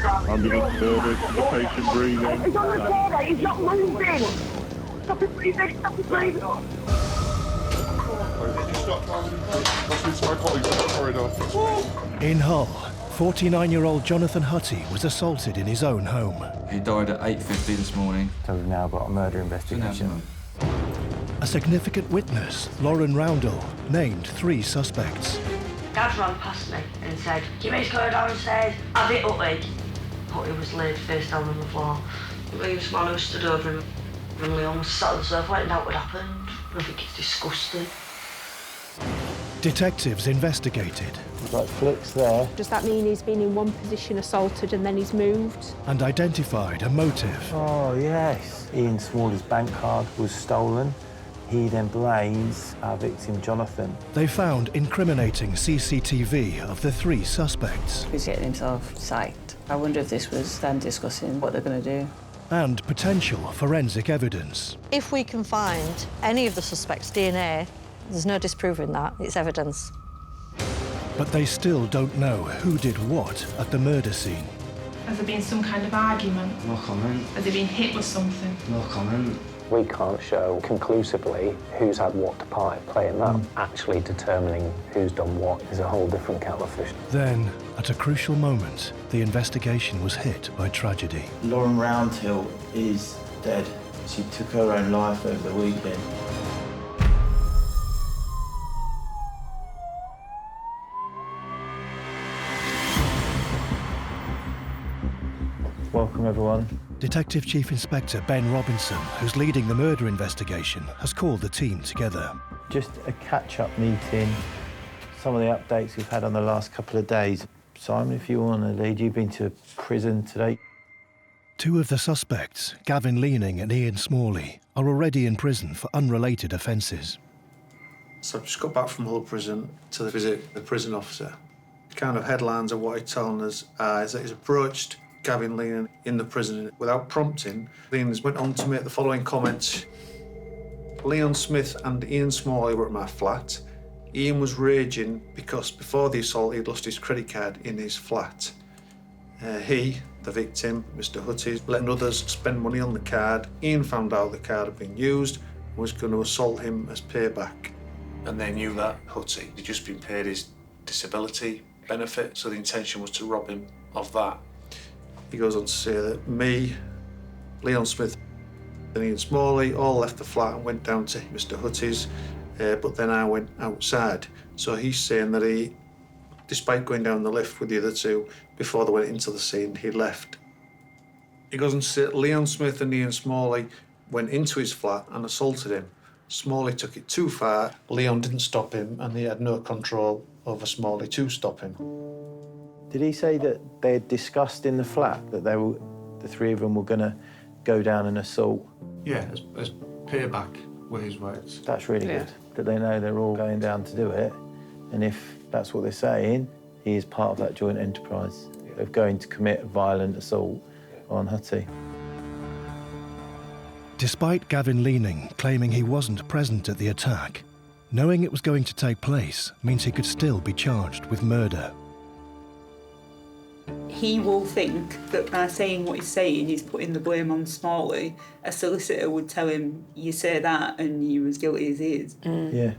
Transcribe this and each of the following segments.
Ambulance service, the patient breathing. He's on the floor, he's not moving! Stop it breathing, stop it breathing! In Hull, 49-year-old Jonathan Hussey was assaulted in his own home. He died at 8:50 this morning. So we've now got a murder investigation. A significant witness, Lauren Roundell, named 3 suspects. Dad ran past me and said, "Keep me going downstairs, have it Hutty." Hutty was laid face down on the floor. Liam Smalley stood over him and Leon was sat on the sofa waiting out what happened. I think it's disgusting. Detectives investigated. We've got flicks there. Does that mean he's been in one position assaulted and then he's moved? And identified a motive. Oh, yes. Ian Smalley's bank card was stolen. He then blames our victim, Jonathan. They found incriminating CCTV of the 3 suspects. He's getting himself sacked. I wonder if this was them discussing what they're going to do. And potential forensic evidence. If we can find any of the suspects' DNA, there's no disproving that, it's evidence. But they still don't know who did what at the murder scene. Has there been some kind of argument? No comment. Has he been hit with something? No comment. We can't show conclusively who's had what part to play in that. Actually determining who's done what is a whole different kettle of fish. Then, at a crucial moment, the investigation was hit by tragedy. Lauren Roundell is dead. She took her own life over the weekend. Welcome, everyone. Detective Chief Inspector Ben Robinson, who's leading the murder investigation, has called the team together. Just a catch-up meeting. Some of the updates we've had on the last couple of days. Simon, if you want to lead, you've been to prison today. 2 of the suspects, Gavin Leaning and Ian Smalley, are already in prison for unrelated offences. So I've just got back from Hull Prison to visit the prison officer. The kind of headlines of what he's telling us is that he's approached Gavin Leaning in the prison without prompting. Leaning went on to make the following comments. Leon Smith and Ian Smalley were at my flat. Ian was raging because before the assault he'd lost his credit card in his flat. He, the victim, Mr. Hussey, letting others spend money on the card. Ian found out the card had been used and was going to assault him as payback. And they knew that Hussey had just been paid his disability benefit, so the intention was to rob him of that. He goes on to say that me, Leon Smith and Ian Smalley all left the flat and went down to Mr. Hussey's, but then I went outside. So he's saying that he, despite going down the lift with the other 2, before they went into the scene, he left. He goes on to say that Leon Smith and Ian Smalley went into his flat and assaulted him. Smalley took it too far, Leon didn't stop him, and he had no control over Smalley to stop him. Did he say that they had discussed in the flat that the 3 of them were going to go down and assault? Yeah, as payback were his words. That's really good, that they know they're all going down to do it. And if that's what they're saying, he is part of that joint enterprise of going to commit violent assault on Hussey. Despite Gavin Leaning claiming he wasn't present at the attack, knowing it was going to take place means he could still be charged with murder. He will think that by saying what he's saying, he's putting the blame on Smalley. A solicitor would tell him, you say that and you're as guilty as he is. Yeah.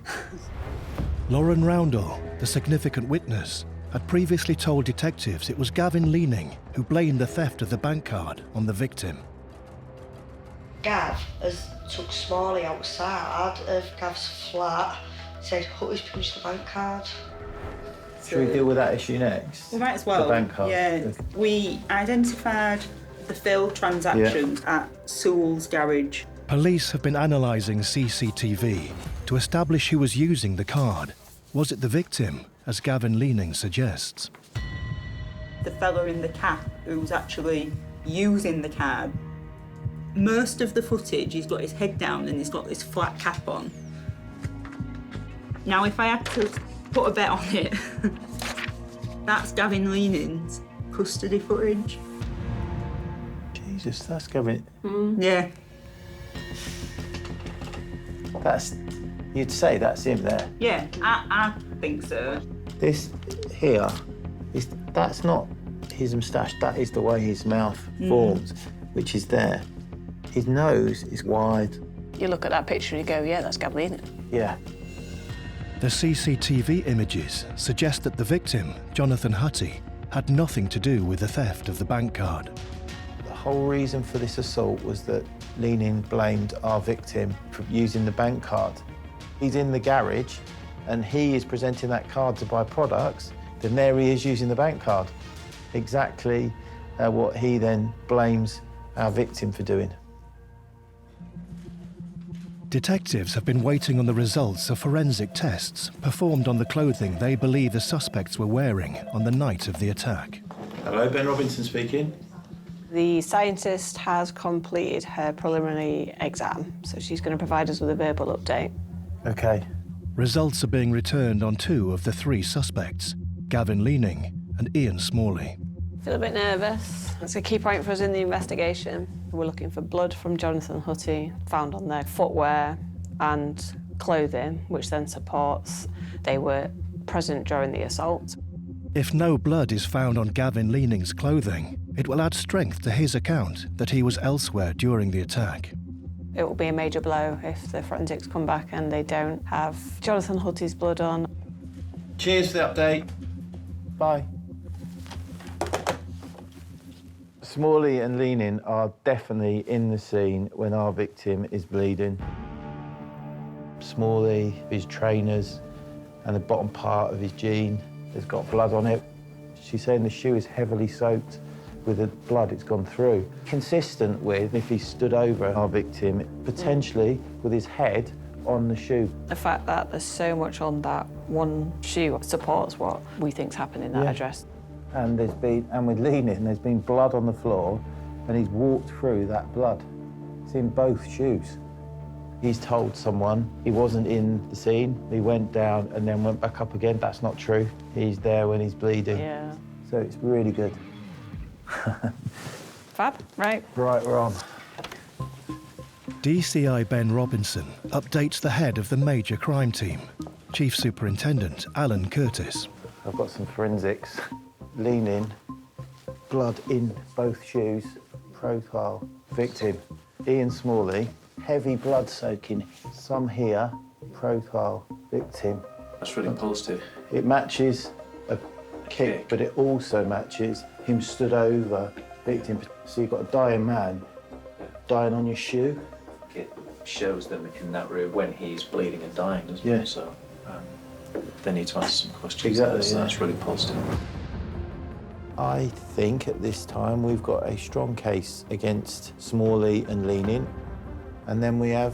Lauren Roundell, the significant witness, had previously told detectives it was Gavin Leaning who blamed the theft of the bank card on the victim. Gav has took Smalley outside of Gav's flat, said Hutty's punched the bank card. Should we deal with that issue next? We might as well. The bank card. Yeah. We identified the failed transactions at Sewell's garage. Police have been analysing CCTV to establish who was using the card. Was it the victim, as Gavin Leaning suggests? The fella in the cap who's actually using the card. Most of the footage, he's got his head down and he's got this flat cap on. Now, if I had to put a bet on it, that's Gavin Leaning's custody footage. Jesus, that's Gavin. Yeah. You'd say that's him there. Yeah, I think so. This here, that's not his moustache, that is the way his mouth forms, which is there. His nose is wide. You look at that picture and you go, yeah, that's Gavin. Yeah. The CCTV images suggest that the victim, Jonathan Hussey, had nothing to do with the theft of the bank card. The whole reason for this assault was that Leaning blamed our victim for using the bank card. He's in the garage and he is presenting that card to buy products, then there he is using the bank card. Exactly what he then blames our victim for doing. Detectives have been waiting on the results of forensic tests performed on the clothing they believe the suspects were wearing on the night of the attack. Hello, Ben Robinson speaking. The scientist has completed her preliminary exam, so she's going to provide us with a verbal update. OK. Results are being returned on 2 of the 3 suspects, Gavin Leaning and Ian Smalley. Feel a bit nervous. It's a key point for us in the investigation. We're looking for blood from Jonathan Hussey found on their footwear and clothing, which then supports they were present during the assault. If no blood is found on Gavin Leaning's clothing, it will add strength to his account that he was elsewhere during the attack. It will be a major blow if the forensics come back and they don't have Jonathan Hussey's blood on. Cheers for the update. Bye. Smalley and Leaning are definitely in the scene when our victim is bleeding. Smalley, his trainers, and the bottom part of his jean has got blood on it. She's saying the shoe is heavily soaked with the blood it's gone through. Consistent with if he stood over our victim, potentially with his head on the shoe. The fact that there's so much on that one shoe supports what we think's happened in that address. And with Leaning, there's been blood on the floor, and he's walked through that blood. It's in both shoes. He's told someone he wasn't in the scene. He went down and then went back up again. That's not true. He's there when he's bleeding. Yeah. So it's really good. Fab, right. Right, we're on. DCI Ben Robinson updates the head of the major crime team, Chief Superintendent Alan Curtis. I've got some forensics. Leaning, blood in both shoes, profile, victim. Ian Smalley, heavy blood soaking, some here, profile, victim. That's really positive. It matches a kick, but it also matches him stood over victim. So you've got a dying man dying on your shoe. It shows them in that room when he's bleeding and dying, doesn't it? So they need to answer some questions. Exactly, so that's really positive. I think at this time we've got a strong case against Smalley and Leaning, and then we have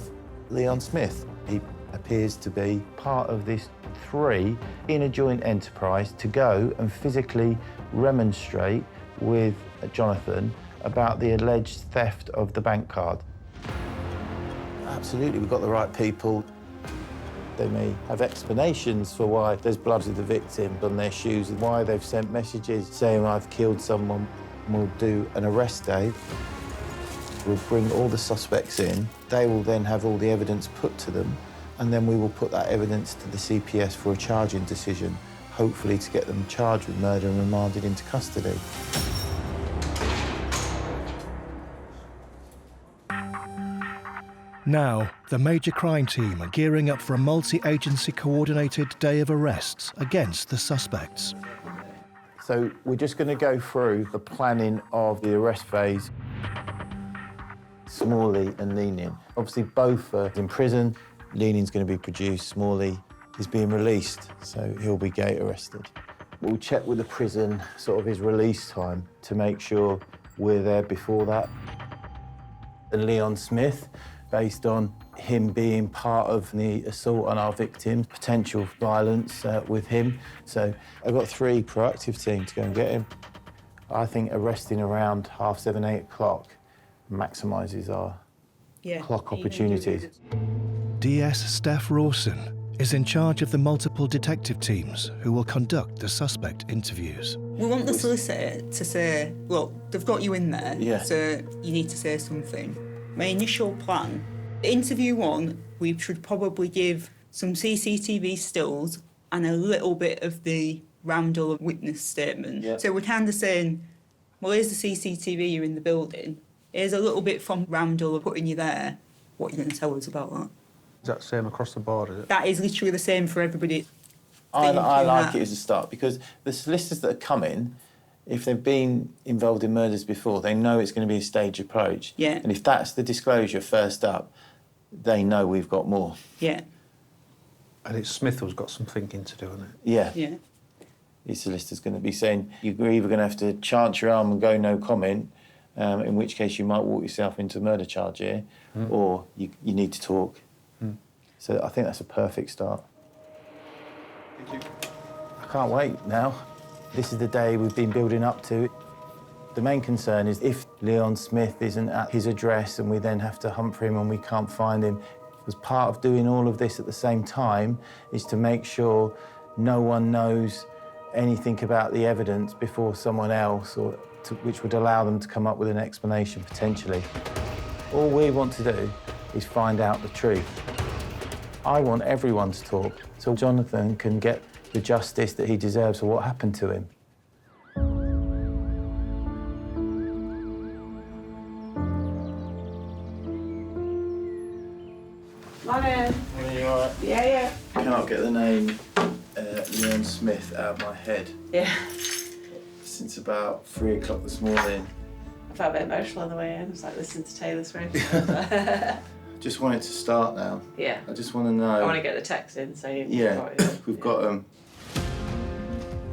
Leon Smith. He appears to be part of this 3 in a joint enterprise to go and physically remonstrate with Jonathan about the alleged theft of the bank card. Absolutely, we've got the right people. They may have explanations for why there's blood of the victim on their shoes and why they've sent messages saying, I've killed someone. We'll do an arrest day. We'll bring all the suspects in. They will then have all the evidence put to them, and then we will put that evidence to the CPS for a charging decision, hopefully to get them charged with murder and remanded into custody. Now, the major crime team are gearing up for a multi-agency coordinated day of arrests against the suspects. So we're just going to go through the planning of the arrest phase. Smalley and Leaning. Obviously, both are in prison. Leaning's going to be produced. Smalley is being released, so he'll be gate arrested. We'll check with the prison sort of his release time to make sure we're there before that. And Leon Smith, based on him being part of the assault on our victim, potential violence with him. So I've got 3 proactive teams to go and get him. I think arresting around 7:30, 8 o'clock maximises our clock opportunities. DS Steph Rawson is in charge of the multiple detective teams who will conduct the suspect interviews. We want the solicitor to say, look, they've got you in there, so you need to say something. My initial plan, interview 1, we should probably give some CCTV stills and a little bit of the Roundel witness statement. So we're kind of saying, well, here's the CCTV, you're in the building. Here's a little bit from Roundel putting you there. What are you going to tell us about that? Is that the same across the board, is it? That is literally the same for everybody. I like it as a start because the solicitors that are coming, if they've been involved in murders before, they know it's going to be a staged approach. Yeah. And if that's the disclosure first up, they know we've got more. Yeah. And it's Smith who's got some thinking to do, isn't it? Yeah. Yeah. His solicitor's going to be saying, you're either going to have to chance your arm and go no comment, in which case you might walk yourself into a murder charge here, or you need to talk. So I think that's a perfect start. Thank you. I can't wait now. This is the day we've been building up to. The main concern is if Leon Smith isn't at his address and we then have to hunt for him and we can't find him. As part of doing all of this at the same time is to make sure no one knows anything about the evidence before someone else, which would allow them to come up with an explanation, potentially. All we want to do is find out the truth. I want everyone to talk so Jonathan can get the justice that he deserves for what happened to him. Morning. Are you all right? Yeah. Can't get the name Leon Smith out of my head. Yeah. Since about 3 o'clock this morning. I felt a bit emotional on the way in. I was like listening to Taylor Swift. Just wanted to start now. Yeah. I just want to know. I want to get the text in, so we've got them.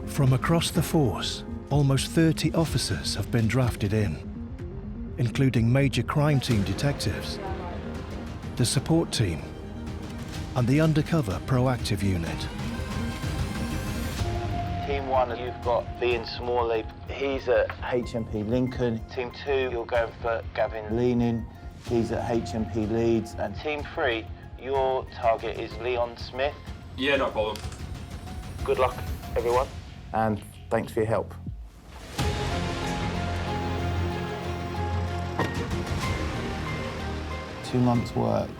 From across the force, almost 30 officers have been drafted in, including major crime team detectives, the support team, and the undercover proactive unit. Team 1, you've got Ian Smalley. He's at HMP Lincoln. Team 2, you're going for Gavin Leaning. He's at HMP Leeds. And Team 3, your target is Leon Smith. Yeah, no problem. Good luck, everyone. And thanks for your help. Two months' work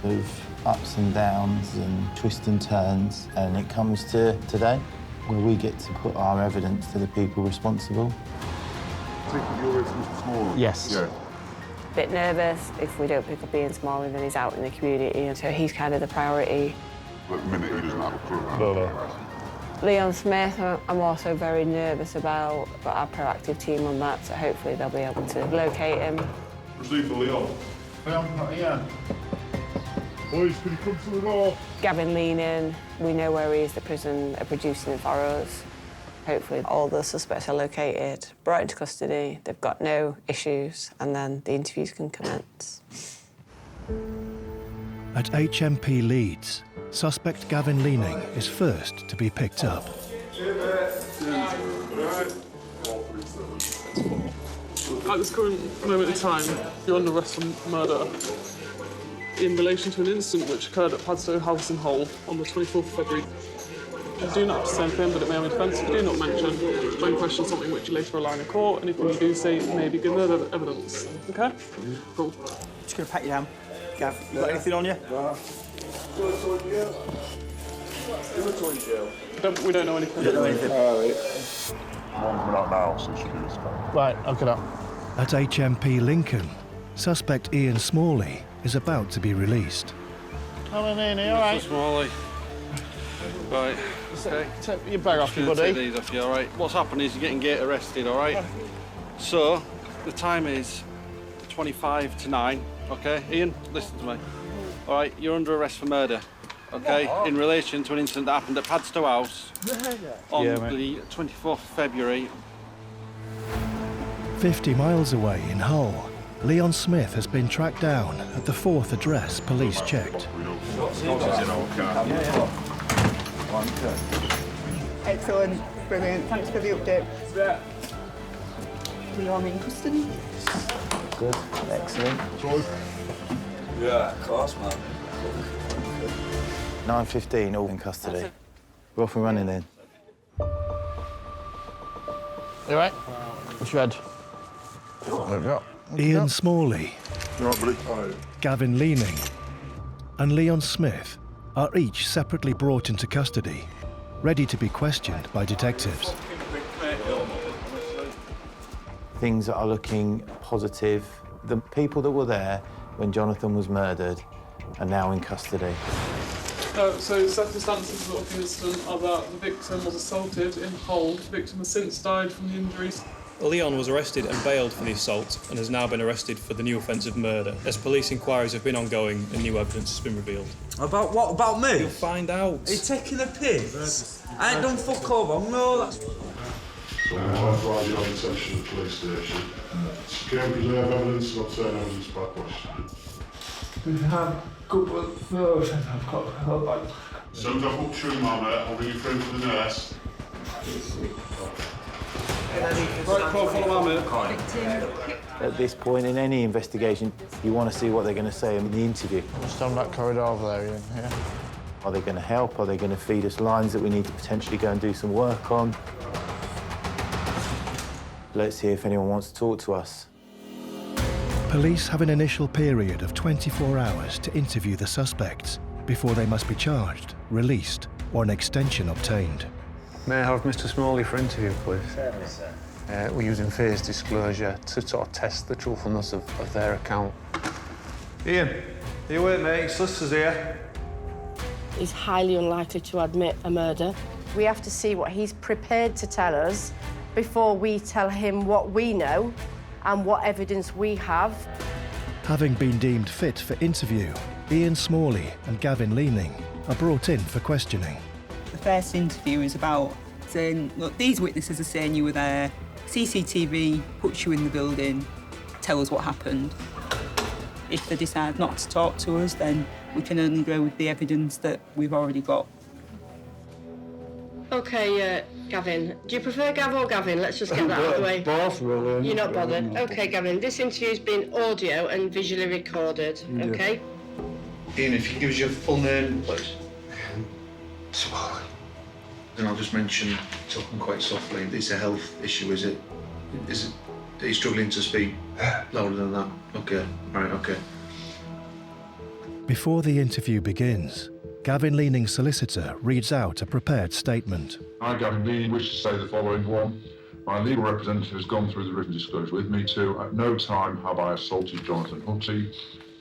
of ups and downs and twists and turns, and it comes to today, where we get to put our evidence to the people responsible. Yes. Yeah. Bit nervous. If we don't pick up Ian Smalley, then he's out in the community, and so he's kind of the priority. But the minute he doesn't have a clue. Leon Smith, I'm also very nervous about, but our proactive team on that, so hopefully they'll be able to locate him. Proceed for Leon. Leon, not here. Boys, can you come to the door? Gavin Leaning, we know where he is, the prison are producing him for us. Hopefully all the suspects are located, brought into custody, they've got no issues, and then the interviews can commence. At HMP Leeds, suspect Gavin Leaning is first to be picked up. At this current moment in time, you're under arrest for murder in relation to an incident which occurred at Padstow House in Hull on the 24th of February. You do not have to say anything, but it may have offence if you do not mention when questioned something which you later rely in court. Anything you do say may be good evidence. OK? Cool. Just going to pat you down. Gav, you got anything on you? We don't know anything. You don't know anything. One's coming out now, so she can just come. Right, okay. At HMP Lincoln, suspect Ian Smalley is about to be released. Come in, all right? Smalley. Right, okay. Take your bag off, you buddy. Take these off you, all right? What's happened is you're getting gate arrested, all right? So, the time is 25 to 9, okay? Ian, listen to me. All right, you're under arrest for murder, okay? In relation to an incident that happened at Padstow House on the 24th of February. 50 miles away in Hull, Leon Smith has been tracked down at the 4th address police checked. Excellent, brilliant. Thanks for the update. We are in custody. Good, excellent. Yeah, class, man. 9:15, all in custody. We're off and running then. You all right? What's your head? Ian Smalley, Gavin Leaning, and Leon Smith are each separately brought into custody, ready to be questioned by detectives. things are looking positive. The people that were there when Jonathan was murdered are now in custody. So circumstances of the incident are that the victim was assaulted in Hull. The victim has since died from the injuries. Leon was arrested and bailed for the assault and has now been arrested for the new offence of murder. As police inquiries have been ongoing and new evidence has been revealed. About what? About me? You'll find out. Are you taking a piss? I ain't done fuck all. No, that's... So I'm authorised your detention at the police station. Secure and preserve evidence and obtain evidence by question. We have a couple of those and I've got her back. As soon as I book you in, Mama, I'll bring you through to the nurse. Right, follow my At this point in any investigation, you want to see what they're going to say in the interview. Just on that corridor over there, Ian, yeah. Are they going to help? Are they going to feed us lines that we need to potentially go and do some work on? Let's see if anyone wants to talk to us. Police have an initial period of 24 hours to interview the suspects before they must be charged, released, or an extension obtained. May I have Mr. Smalley for interview, please? Certainly, sir. We're using phase disclosure to sort of test the truthfulness of their account. Ian, are you awake, mate? Your sister's here. He's highly unlikely to admit a murder. We have to see what he's prepared to tell us before we tell him what we know and what evidence we have. Having been deemed fit for interview, Ian Smalley and Gavin Leaning are brought in for questioning. The first interview is about saying, look, these witnesses are saying you were there, CCTV puts you in the building, tell us what happened. If they decide not to talk to us, then we can only go with the evidence that we've already got. OK, Gavin. Do you prefer Gav or Gavin? Let's just get that out of the way. Both, really. You're not bothered? OK, Gavin, this interview's been audio and visually recorded, OK? Ian, if you give us your full name, please. Smalley. And I'll just mention, talking quite softly, it's a health issue, is it? Are you struggling to speak louder than that? OK, right, OK. Before the interview begins, Gavin Leaning's solicitor reads out a prepared statement. I, Gavin Leaning, wish to say the following. 1. My legal representative has gone through the written disclosure with me. 2. At no time have I assaulted Jonathan Hussey.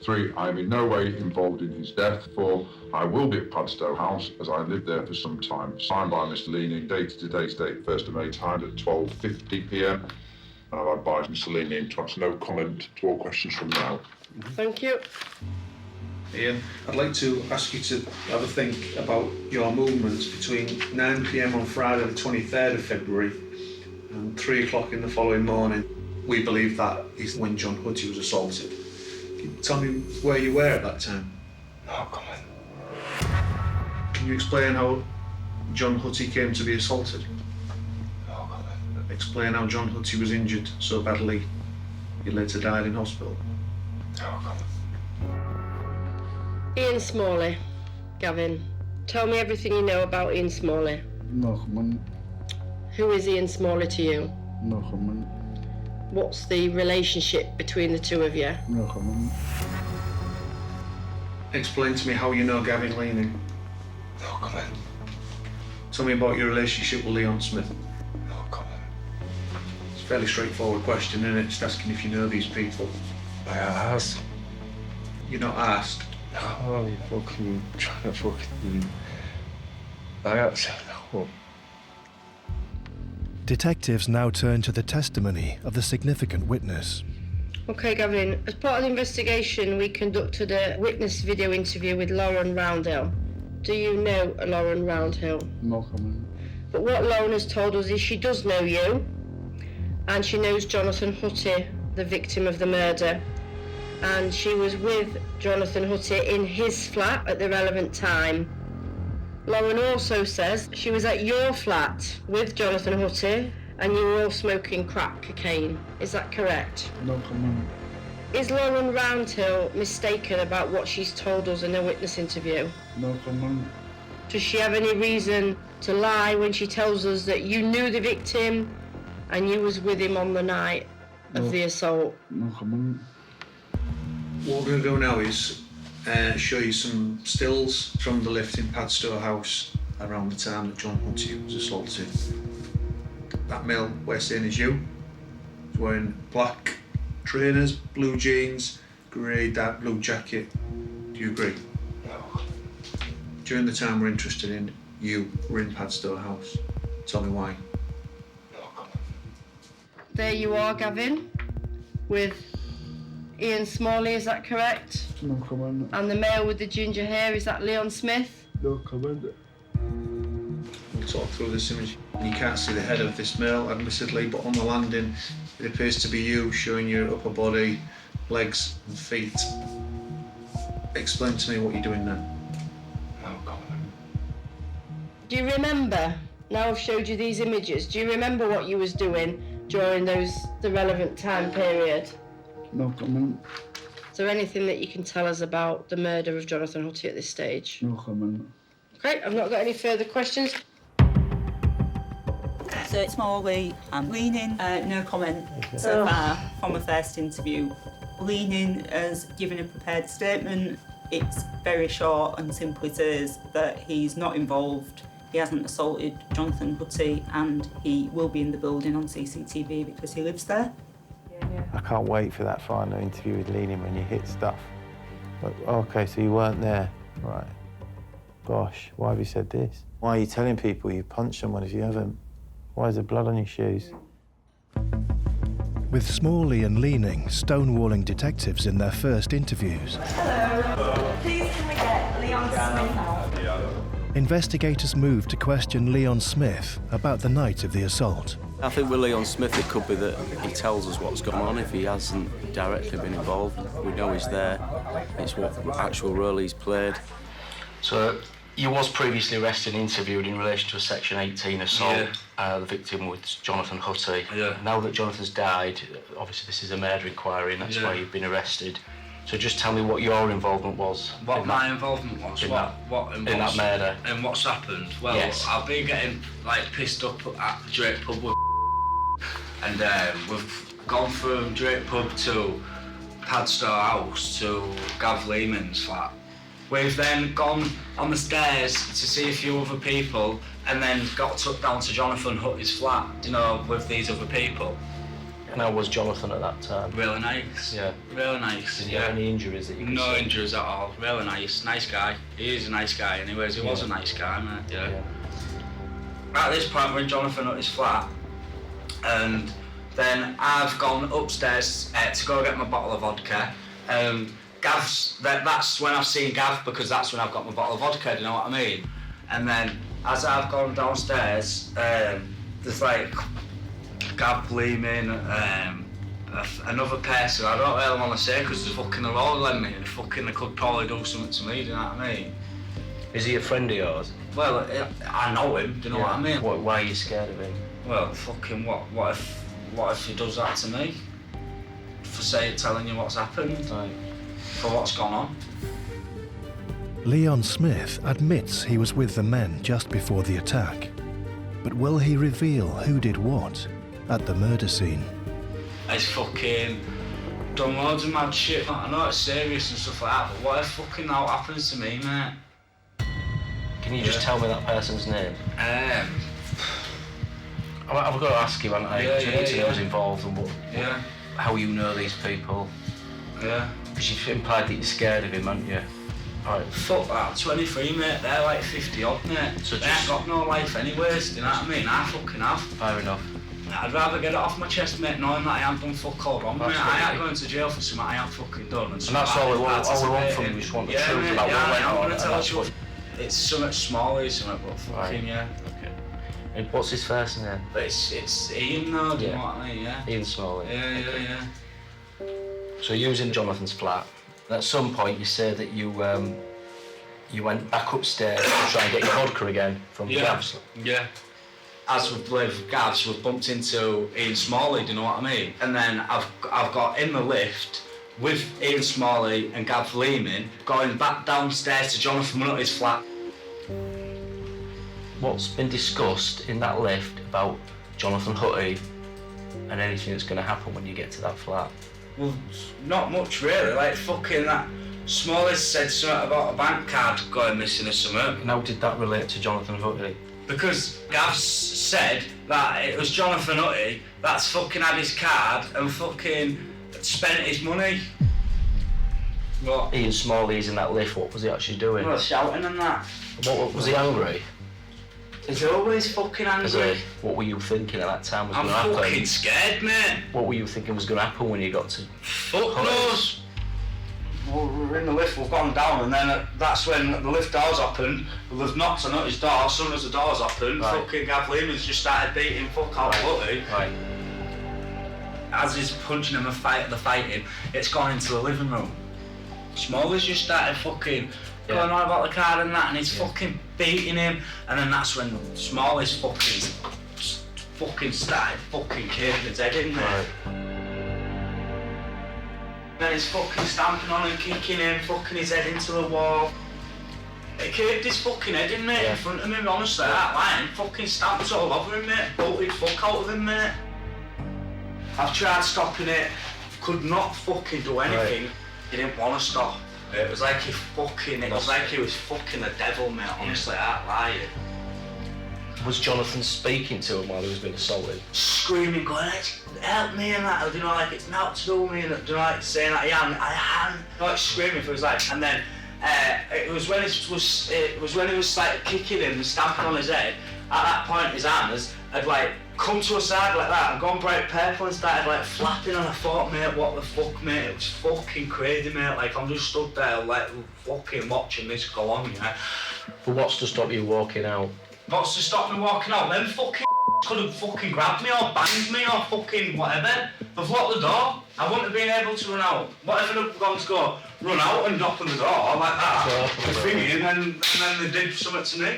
3. I am in no way involved in his death. 4. I will be at Padstow House as I lived there for some time. Signed by Mr. Leaning, dated today's date, 1st of May, timed at 12:50 p.m. And I've advised Mr. Leaning to ask no comment to all questions from now. Thank you. Ian, I'd like to ask you to have a think about your movements between 9 p.m. on Friday the 23rd of February and 3 o'clock in the following morning. We believe that is when John Hussey was assaulted. Can you tell me where you were at that time? No comment. Can you explain how John Hussey came to be assaulted? No comment. Explain how John Hussey was injured so badly he later died in hospital. No comment. Ian Smalley. Gavin, tell me everything you know about Ian Smalley. No comment. Who is Ian Smalley to you? No comment. What's the relationship between the two of you? No comment. Explain to me how you know Gavin Leaning. No comment. Tell me about your relationship with Leon Smith. No comment. It's a fairly straightforward question, isn't it? Just asking if you know these people. I asked. You're not asked. Oh, you fucking trying to fucking... I actually know. Detectives now turn to the testimony of the significant witness. OK, Gavin, as part of the investigation, we conducted a witness video interview with Lauren Roundhill. Do you know Lauren Roundhill? No comment. But what Lauren has told us is she does know you, and she knows Jonathan Hussey, the victim of the murder. And she was with Jonathan Hussey in his flat at the relevant time. Lauren also says she was at your flat with Jonathan Hussey and you were all smoking crack cocaine. Is that correct? No comment. Is Lauren Roundhill mistaken about what she's told us in her witness interview? No comment. Does she have any reason to lie when she tells us that you knew the victim and you was with him on the night of the assault? No comment. What we're going to do now is show you some stills from the lift in Padstow House around the time that John Hussey was assaulted. That male we're saying is you. He's wearing black trainers, blue jeans, grey dark blue jacket. Do you agree? No. During the time we're interested in, you were in Padstow House. Tell me why. There you are, Gavin, with Ian Smalley, is that correct? No comment. And the male with the ginger hair, is that Leon Smith? No comment. We'll talk through this image. You can't see the head of this male, admittedly, but on the landing, it appears to be you, showing your upper body, legs and feet. Explain to me what you're doing now. No comment. Do you remember, now I've showed you these images, do you remember what you was doing during the relevant time period? No comment. Is there anything that you can tell us about the murder of Jonathan Hussey at this stage? No comment. Great, I've not got any further questions. So Smalley and Leaning, no comment so far from a first interview. Leaning has given a prepared statement. It's very short and simply says that he's not involved, he hasn't assaulted Jonathan Hussey, and he will be in the building on CCTV because he lives there. I can't wait for that final interview with Leaning when you hit stuff. But, okay, so you weren't there. Right. Gosh, why have you said this? Why are you telling people you punched someone if you haven't? Why is there blood on your shoes? With Smalley and Leaning stonewalling detectives in their first interviews. Hello. Please can we get Leon Smith out? Investigators moved to question Leon Smith about the night of the assault. I think with Leon Smith it could be that he tells us what's going on if he hasn't directly been involved. We know he's there, it's what actual role he's played. So he was previously arrested and interviewed in relation to a Section 18 assault. The victim was Jonathan Hussey. Yeah. Now that Jonathan's died, obviously this is a murder inquiry and that's why you've been arrested. So just tell me what your involvement was. What my involvement was? In that murder. And what's happened? Well, Yes. I've been getting pissed up at Drake Pub with and we've gone from Drake Pub to Padstow House to Gav Lehman's flat. We've then gone on the stairs to see a few other people and then got took down to Jonathan Hussey's flat, with these other people. And how was Jonathan at that time? Really nice. Yeah. Really nice. Did he have any injuries that you could No see? injuries at all. Really nice. Nice guy. He is a nice guy anyways. He was a nice guy, mate. Yeah. At this point we're in Jonathan Hussey's flat and then I've gone upstairs to go get my bottle of vodka. That's when I've seen Gav because that's when I've got my bottle of vodka, do you know what I mean? And then as I've gone downstairs, there's Gav Lehman, another person, I don't really want to say because they're all in me and they could probably do something to me, do you know what I mean? Is he a friend of yours? Well, I know him, do you know what I mean? Why are you scared of him? Well, fucking what if he does that to me? For telling you what's happened, for what's gone on. Leon Smith admits he was with the men just before the attack. But will he reveal who did what at the murder scene? It's fucking done loads of mad shit. I know it's serious and stuff like that, but what if fucking that happens to me, mate? Can you just tell me that person's name? I've got to ask you, haven't I? Yeah, I need to know who's involved and how you know these people. Yeah. Because you've implied that you're scared of him, haven't you? Right. Fuck that, 23 mate, they're 50 odd mate. So they ain't got no life anyways, do you know what I mean? I fucking have. Fair enough. I'd rather get it off my chest mate, knowing that I haven't done fuck all wrong, mate. I ain't going to jail for something I ain't fucking done. And that's all we want from you, we just want the truth mate, about what went on. I'm going to tell you. It's something small, something, but fucking Okay. And what's his first name? But it's Ian though, do you know what I mean, Ian Smalley. Yeah. So you was in Jonathan's flat. At some point you say that you went back upstairs to try and get your vodka again from Gav's. Yeah. As we've with Gav's, we've bumped into Ian Smalley, do you know what I mean? And then I've got in the lift with Ian Smalley and Gav Lehman going back downstairs to Jonathan Hussey's flat. What's been discussed in that lift about Jonathan Hussey and anything that's going to happen when you get to that flat? Well, not much really, fucking that Smalley said something about a bank card going missing or something. And how did that relate to Jonathan Hussey? Because Gav said that it was Jonathan Hussey that's fucking had his card and fucking spent his money. What? Ian Smalley's in that lift, what was he actually doing? Well, shouting and that. What was he angry? He's always fucking angry. What were you thinking at that time was going to happen? I'm fucking scared, mate. What were you thinking was going to happen when you got to... Fuck knows. Well, we're in the lift, we've gone down, and then that's when the lift doors opened. They've knocked on his door, as soon as the doors opened, fucking Gav Lehman's just started beating fuck out Buddy. Right. As he's punching him and they're fighting, it's gone into the living room. Smalley's just started fucking going on about the card and that, and he's fucking beating him, and then that's when Smalley's fucking started fucking kicking his head in there. Right. Then he's fucking stamping on him, kicking him, fucking his head into the wall. He kicked his fucking head in, mate, in front of me, honestly, that line. Fucking stamped all over him, mate. Bolted fuck out of him, mate. I've tried stopping it, could not fucking do anything. Right. He didn't want to stop. It was like he was fucking the devil, mate, honestly, that lying. Was Jonathan speaking to him while he was being assaulted? Screaming, going, help me and that, you know, like it's not to do me, and you know, like saying that I am, like screaming for his life. And then it was when he was like kicking him and stamping on his head. At that point, his hands had like come to a side like that and gone bright purple and started like flapping. And I thought, mate, what the fuck, mate? It was fucking crazy, mate. Like I'm just stood there, like fucking watching this go on, you know. But what's to stop you walking out? What's to stop me walking out? Them fucking could have fucking grabbed me or banged me or fucking whatever. They've locked the door. I wouldn't have been able to run out. Whatever they've gone to go, run out and open the door like that. And then they did something to me.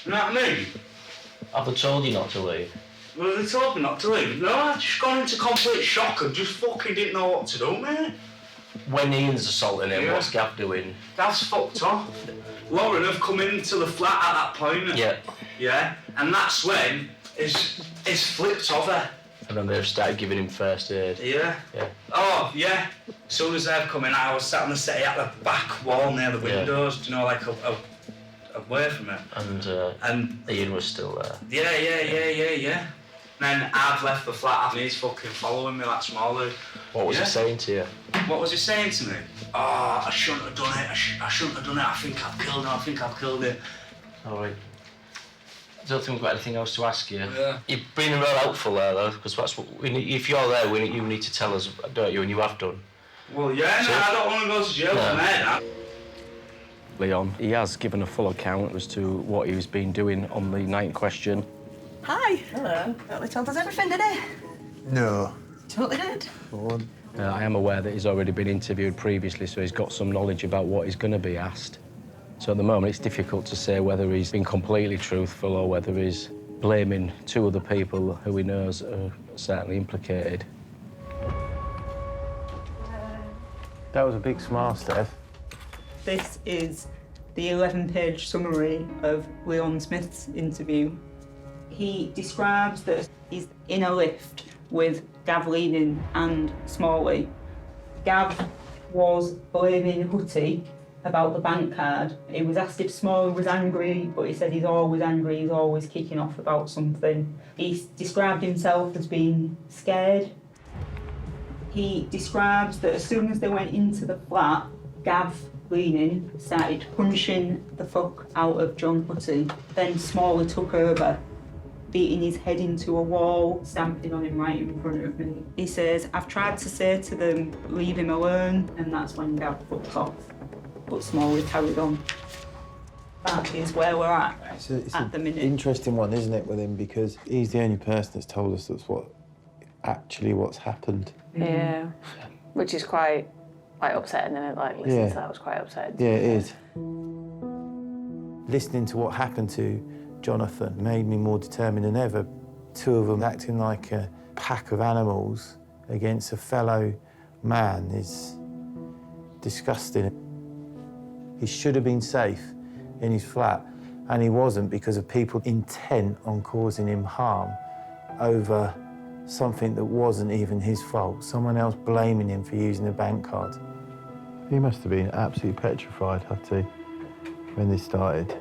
You know what I mean? Have they told you not to leave? Well, they told me not to leave. No, I just gone into complete shock and just fucking didn't know what to do, mate. When Ian's assaulting him, what's Gav doing? Gav's fucked off. Lauren have come into the flat at that point. Yeah. Yeah, and that's when it's flipped over. And then they've started giving him first aid. Yeah. Yeah. Oh, yeah. As soon as they've come in, I was sat on the settee at the back wall near the windows, you know, like away from it. And Ian was still there. Yeah. Then I've left the flat and he's fucking following me like Smalley. What was he saying to you? What was he saying to me? Oh, I shouldn't have done it. I shouldn't have done it. I think I've killed him. All right. I don't think we've got anything else to ask you. Yeah. You've been real helpful there, though, because that's what we need. If you're there, you need to tell us, don't you? And you have done. Well, yeah, so, I don't want to go to jail for that. Leon, he has given a full account as to what he's been doing on the night in question. Hi. Hello. Totally told us everything, did he? No. Totally did. Go on. I am aware that he's already been interviewed previously, so he's got some knowledge about what he's going to be asked. So at the moment, it's difficult to say whether he's been completely truthful or whether he's blaming two other people who he knows are certainly implicated. That was a big smile, Steph. This is the 11-page summary of Leon Smith's interview. He describes that he's in a lift with Gav Lehman and Smalley. Gav was blaming Hussey about the bank card. He was asked if Smalley was angry, but he said he's always angry, he's always kicking off about something. He described himself as being scared. He describes that as soon as they went into the flat, Gav Lehman started punching the fuck out of John Hussey. Then Smalley took over, beating his head into a wall, stamping on him right in front of me. He says, I've tried to say to them, leave him alone, and that's when Gav fucked off. But Smalley carried on. That is where we're at at the minute. It's an interesting one, isn't it, with him, because he's the only person that's told us that's what's happened. Yeah, which is quite upsetting, isn't it? Like, listening to that was quite upsetting. Yeah, it is. Listening to what happened to Jonathan made me more determined than ever. Two of them acting like a pack of animals against a fellow man is disgusting. He should have been safe in his flat, and he wasn't because of people intent on causing him harm over something that wasn't even his fault, someone else blaming him for using a bank card. He must have been absolutely petrified, Hussey, when this started.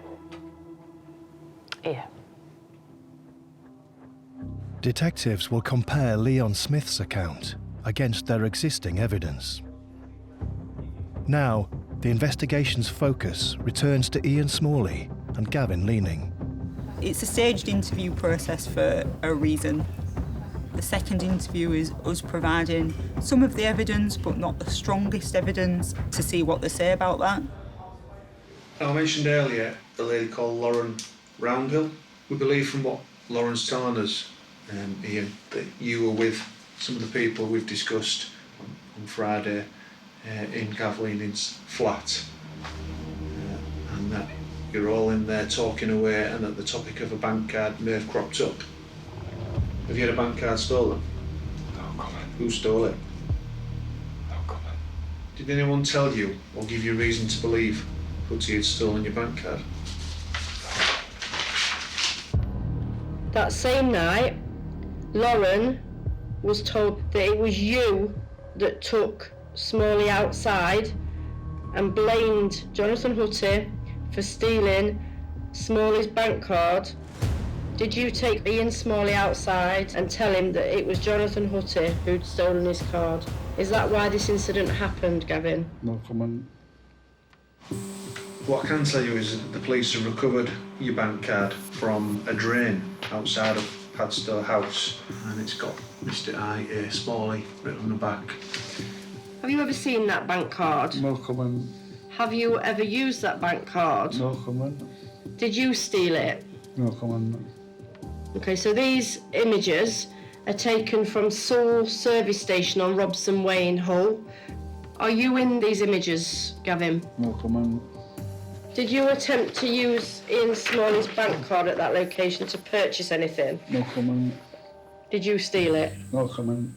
Yeah. Detectives will compare Leon Smith's account against their existing evidence. Now, the investigation's focus returns to Ian Smalley and Gavin Leaning. It's a staged interview process for a reason. The second interview is us providing some of the evidence, but not the strongest evidence, to see what they say about that. I mentioned earlier a lady called Lauren Roundhill. We believe from what Lauren's telling us, Ian, that you were with some of the people we've discussed on Friday in Gav Leaning's flat, and that you're all in there talking away, and that the topic of a bank card may have cropped up. Have you had a bank card stolen? No comment. Who stole it? No comment. Did anyone tell you or give you reason to believe Hussey had stolen your bank card? That same night, Lauren was told that it was you that took Smalley outside and blamed Jonathan Hussey for stealing Smalley's bank card. Did you take Ian Smalley outside and tell him that it was Jonathan Hussey who'd stolen his card? Is that why this incident happened, Gavin? No comment. What I can tell you is that the police have recovered your bank card from a drain outside of Padstow House, and it's got Mr. I.A. Smalley written on the back. Have you ever seen that bank card? No comment. Have you ever used that bank card? No comment. Did you steal it? No comment. Okay, so these images are taken from Seoul service station on Robson Way in Hull. Are you in these images, Gavin? No comment. Did you attempt to use Ian Smalley's bank card at that location to purchase anything? No comment. Did you steal it? No comment.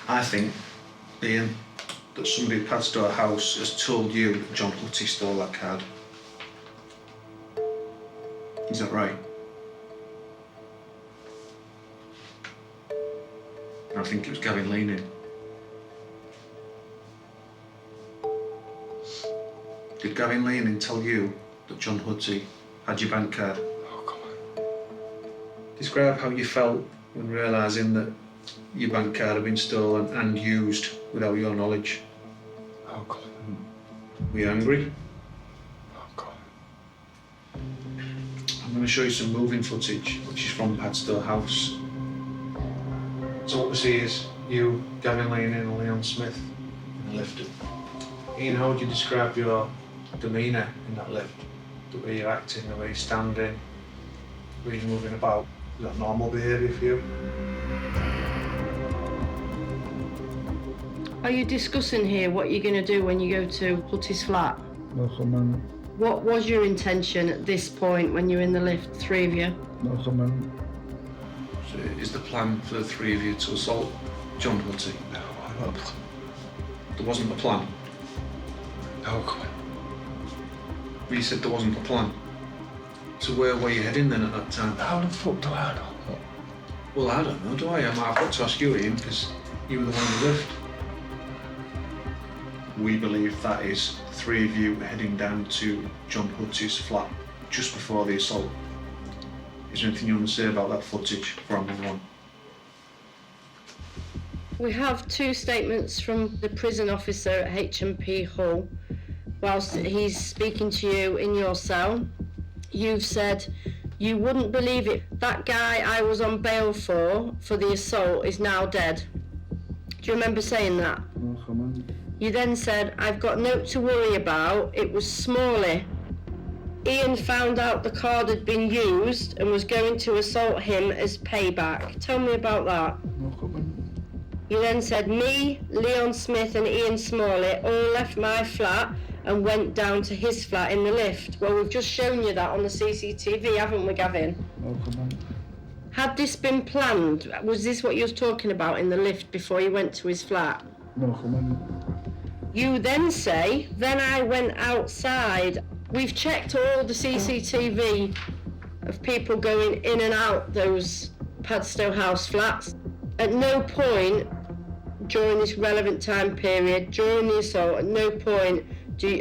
I think, Ian, that somebody at Padstow House has told you that John Hussey stole that card. Is that right? I think it was Gavin Leaning. Did Gavin Leaning tell you that John Hussey had your bank card? No comment. Describe how you felt when realising that your bank card had been stolen and used without your knowledge. No comment. Were you angry? No comment. I'm going to show you some moving footage, which is from Padstow House. So what we see is you, Gavin Leaning and Leon Smith in the lift. Ian, how would you describe your demeanour in that lift? The way you're acting, the way you're standing, the way you're moving about? Is that normal behaviour for you? Are you discussing here what you're going to do when you go to Hussey's flat? No comment. What was your intention at this point when you were in the lift, three of you? No comment. So is the plan for the three of you to assault John Hussey? No, I'm not. There wasn't a plan? No comment. But you said there wasn't a plan. So where were you heading then at that time? How the fuck do I know? Well, I don't know, do I? I've got to ask you, Ian, because you were the one in the lift. We believe that is three of you heading down to John Hussey's flat just before the assault. Is there anything you want to say about that footage before I move on? We have two statements from the prison officer at HMP Hull. Whilst he's speaking to you in your cell, you've said, "You wouldn't believe it, that guy I was on bail for the assault is now dead." Do you remember saying that? No comment. You then said, "I've got no to worry about, it was Smalley. Ian found out the card had been used and was going to assault him as payback." Tell me about that. No comment. You then said, "Me, Leon Smith and Ian Smalley all left my flat and went down to his flat in the lift." Well, we've just shown you that on the CCTV, haven't we, Gavin? No comment. Had this been planned? Was this what you was talking about in the lift before you went to his flat? No comment. You then say, "Then I went outside." We've checked all the CCTV of people going in and out those Padstow House flats. At no point during this relevant time period, during the assault, at no point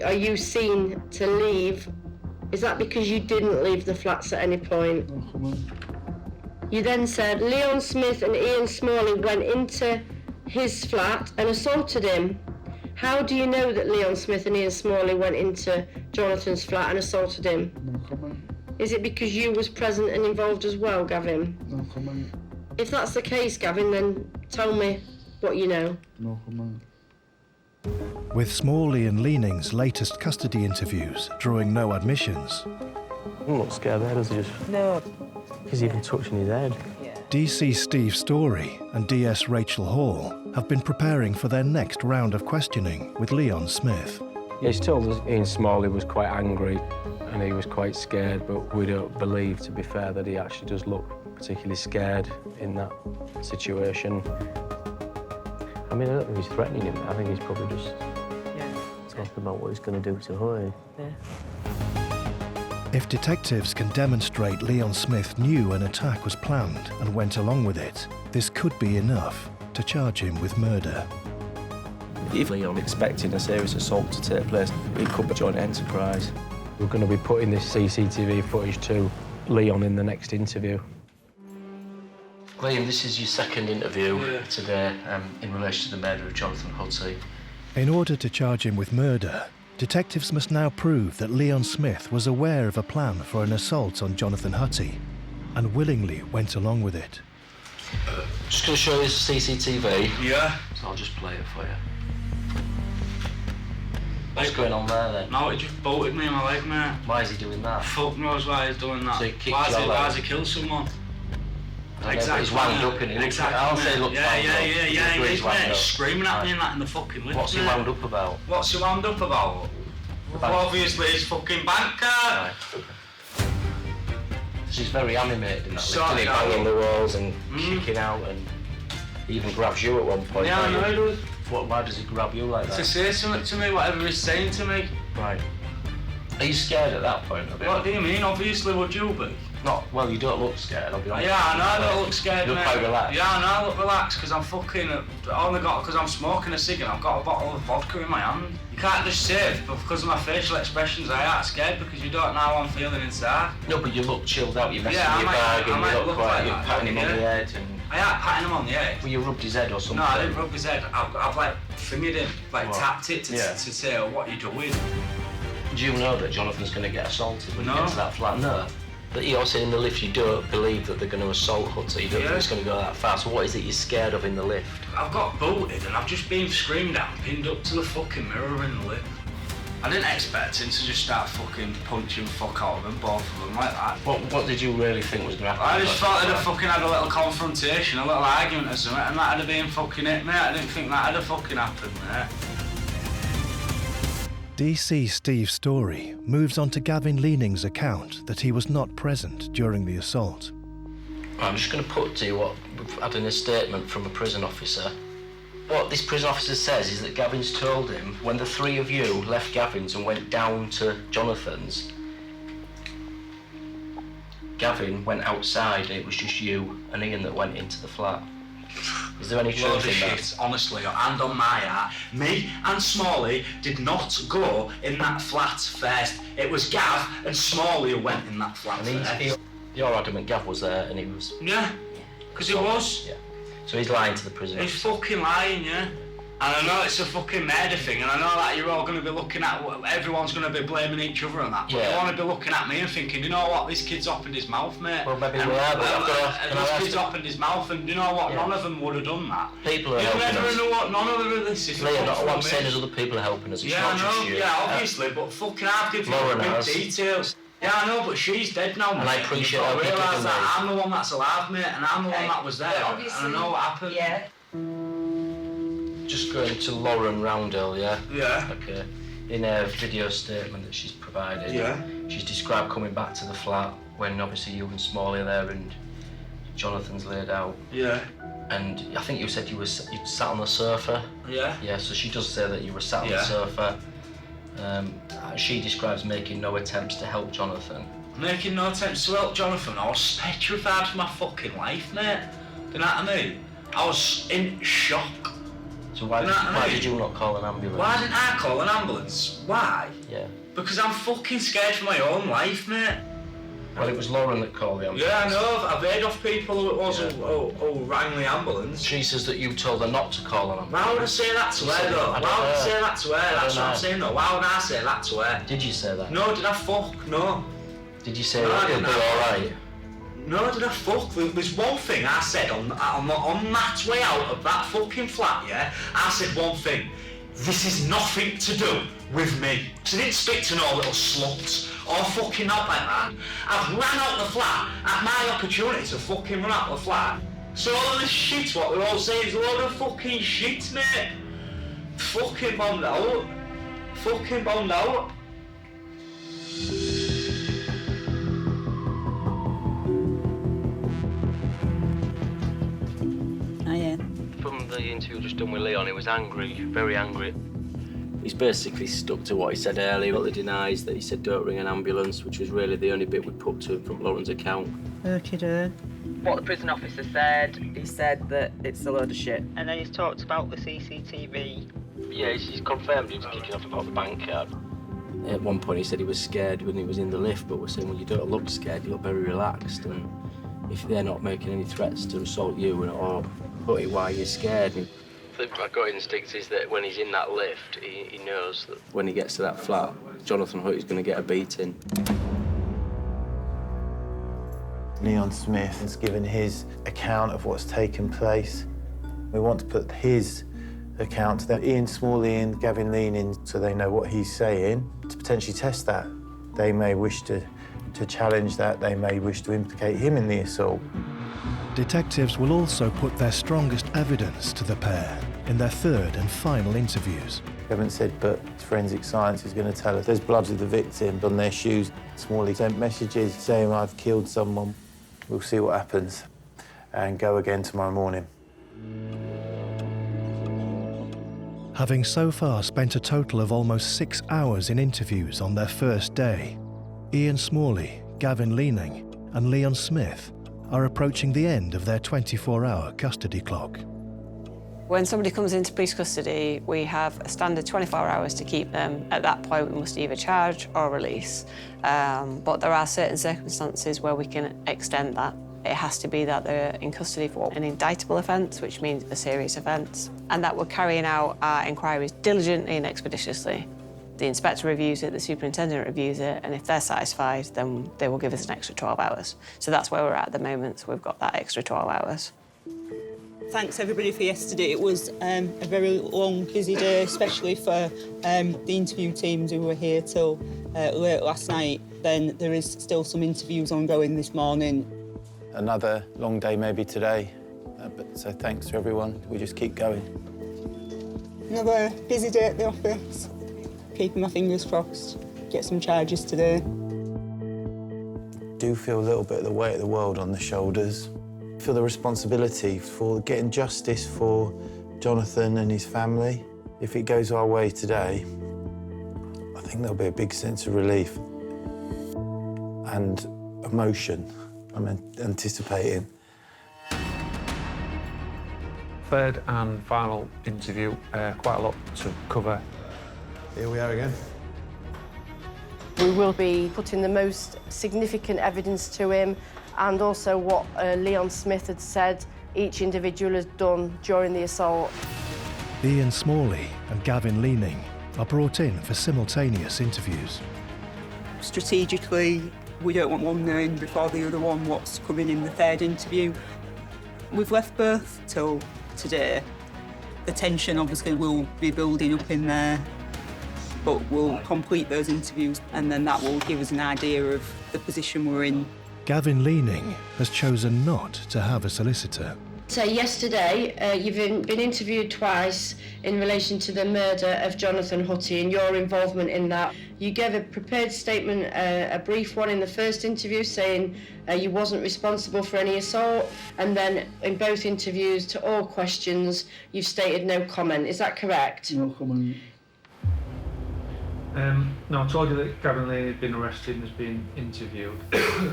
are you seen to leave Is that because you didn't leave the flats at any point? You then said Leon Smith and Ian Smalley went into his flat and assaulted him. How do you know that Leon Smith and Ian Smalley went into Jonathan's flat and assaulted him? No comment. Is it because you was present and involved as well, Gavin? No comment. If that's the case, Gavin, then tell me what you know. No comment. With Smalley and Leaning's latest custody interviews drawing no admissions, Doesn't look scared there, does he? No. He's even touching his head. DC Steve Story and DS Rachel Hall have been preparing for their next round of questioning with Leon Smith. Yeah, he's told us Ian Smalley was quite angry and he was quite scared, but we don't believe, to be fair, that he actually does look particularly scared in that situation. I mean, I don't think he's threatening him. I think he's probably just talking about what he's going to do to Hoy. If detectives can demonstrate Leon Smith knew an attack was planned and went along with it, this could be enough to charge him with murder. If Leon expecting a serious assault to take place, it could be joint enterprise. We're going to be putting this CCTV footage to Leon in the next interview. Liam, this is your second interview today in relation to the murder of Jonathan Hussey. In order to charge him with murder, detectives must now prove that Leon Smith was aware of a plan for an assault on Jonathan Hussey and willingly went along with it. Just going to show you the CCTV. Yeah. So I'll just play it for you. What's going on there then? No, he just bolted me in my leg, mate. Why is he doing that? Fuck knows why he's doing that. So he kicked why your leg? has he killed someone? Exactly. He's wound up in it. Exactly. I'll say he looks wound up. Yeah, He he's wound up. screaming at me and that in the fucking lift. What's he wound up about? What's he wound up about? Well, obviously his fucking bank card. Right. She's very animated in that So, lift, yeah. banging the walls and kicking out, and he even grabs you at one point. Yeah, I know he does. Why does he grab you like that? To say something to me, whatever he's saying to me. Right. Are you scared at that point of it? What do you mean? Obviously, would you be? Not, well, you don't look scared, I'll be honest. Yeah, I know I don't look scared, You look mate. quite relaxed. Yeah, I know I look relaxed because I'm fucking, because I'm smoking a cig and I've got a bottle of vodka in my hand. You can't just say, but because of my facial expressions, I aren't scared because you don't know how I'm feeling inside. No, but you look chilled out, you're messing Yeah, with your bag and you look like you're that, patting him on the head and... I ain't patting him on the head. Well, you rubbed his head or something? No, I didn't rub his head. I've like fingered him, like What? tapped it to say, oh, what are you doing? Do you know that Jonathan's going to get assaulted when No. he gets to that flat? No. But you're saying in the lift you don't believe that they're going to assault Hussey, you don't think it's going to go that far, so what is it you're scared of in the lift? I've got bolted and I've just been screamed at and pinned up to the fucking mirror in the lift. I didn't expect him to just start fucking punching fuck out of them, both of them like that. What did you really think was going to happen? I just thought they'd have fucking had a little confrontation, a little argument or something, and that'd have been fucking it, mate. I didn't think that'd have fucking happened, mate. DC Steve Story moves on to Gavin Leaning's account that he was not present during the assault. I'm just going to put to you what we've had in a statement from a prison officer. What this prison officer says is that Gavin's told him when the three of you left Gavin's and went down to Jonathan's, Gavin went outside and it was just you and Ian that went into the flat. Is there any Load truth of in that? shit, honestly, hand on my heart. Me and Smalley did not go in that flat first. It was Gav and Smalley who went in that flat first. You're adamant Gav was there and he was... Yeah, because he was. Yeah. So he's lying to the prison He's officer. fucking lying, yeah. And I know it's a fucking murder thing, and I know that you're all going to be looking at, everyone's going to be blaming each other on that, but you want to be looking at me and thinking, you know what, this kid's opened his mouth, mate. Well, maybe and, we are, but this kid's opened his mouth, and you know what, Yeah. none of them would have done that. People are You helping never us. know what, none of this is. Liam, what I'm saying is other people are helping us, it's Yeah, not I just know, you. yeah, obviously, but fucking I've given you Lauren big has. details. Yeah, I know, but she's dead now, And mate. I appreciate You've how got to people realise can that live. I'm the one that's alive, mate, and I'm the one that was there, and I know what happened. Yeah. Just going to Lauren Roundell, yeah? Yeah. Okay. In a video statement that she's provided, Yeah. she's described coming back to the flat when obviously you and Smalley are there and Jonathan's laid out. Yeah. And I think you said you'd sat on the sofa. Yeah. Yeah, so she does say that you were sat on the Yeah. sofa. She describes making no attempts to help Jonathan. Making no attempts to help Jonathan. I was petrified for my fucking life, mate. Do you know what I mean? I was in shock. So why Do you know what I mean? did you not call an ambulance? Why didn't I call an ambulance? Why? Yeah. Because I'm fucking scared for my own life, mate. Well, it was Lauren that called the ambulance. Yeah, I know. I've heard of people who it was who rang the ambulance. She says that you told her not to call an ambulance. Why would I say that to her, though? Why would I say that to her? That's what I'm saying, though. Why would I say that to her? Did you say that? No, did I fuck? No. Did you say that it'll be alright? No, did I fuck? There's one thing I said on Matt's way out of that fucking flat, yeah? I said one thing. This is nothing to do with me. So I didn't speak to no little sluts or fucking not like that. I've ran out the flat at my opportunity to fucking run out the flat. So all of this shit, what they're all saying is a load of fucking shit, mate. Fucking bombed out. Fucking bombed out. From the interview just done with Leon, he was angry, very angry. He's basically stuck to what he said earlier, but he denies that he said don't ring an ambulance, which was really the only bit we put to him from Lauren's account. What the prison officer said, he said that it's a load of shit. And then he's talked about the CCTV. Yeah, he's confirmed he was kicking off about the bank card. At one point he said he was scared when he was in the lift, but we're saying, well, you don't look scared, you look very relaxed, and if they're not making any threats to assault you or Hutty, why are you scared? My gut instinct is that when he's in that lift, he knows that when he gets to that flat, Jonathan Hutty's going to get a beating. Leon Smith has given his account of what's taken place. We want to put his account to them. Ian Smalley and Gavin Leaning, so they know what he's saying, to potentially test that. They may wish to challenge that, they may wish to implicate him in the assault. Detectives will also put their strongest evidence to the pair in their third and final interviews. We haven't said, but forensic science is going to tell us there's blood of the victim on their shoes. Smalley sent messages saying, I've killed someone. We'll see what happens and go again tomorrow morning. Having so far spent a total of almost 6 hours in interviews on their first day, Ian Smalley, Gavin Leaning and Leon Smith are approaching the end of their 24-hour custody clock. When somebody comes into police custody, we have a standard 24 hours to keep them. At that point, we must either charge or release. But there are certain circumstances where we can extend that. It has to be that they're in custody for an indictable offence, which means a serious offence, and that we're carrying out our inquiries diligently and expeditiously. The inspector reviews it, the superintendent reviews it, and if they're satisfied, then they will give us an extra 12 hours. So that's where we're at the moment, so we've got that extra 12 hours. Thanks everybody for yesterday. It was a very long, busy day, especially for the interview teams who were here till late last night. Then there is still some interviews ongoing this morning. Another long day maybe today, so thanks to everyone. We just keep going. Another busy day at the office. Keeping my fingers crossed. Get some charges today. Do feel a little bit of the weight of the world on the shoulders. Feel the responsibility for getting justice for Jonathan and his family. If it goes our way today, I think there'll be a big sense of relief and emotion I'm anticipating. Third and final interview, quite a lot to cover. Here we are again. We will be putting the most significant evidence to him and also what Leon Smith had said each individual has done during the assault. Ian Smalley and Gavin Leaning are brought in for simultaneous interviews. Strategically, we don't want one knowing before the other one what's coming in the third interview. We've left both till today. The tension obviously will be building up in there, but we'll complete those interviews and then that will give us an idea of the position we're in. Gavin Leaning has chosen not to have a solicitor. So yesterday, you've been interviewed twice in relation to the murder of Jonathan Hussey and your involvement in that. You gave a prepared statement, a brief one in the first interview saying you wasn't responsible for any assault, and then in both interviews to all questions you've stated no comment. Is that correct? No comment. No, I told you that Gavin Leaning had been arrested and has been interviewed.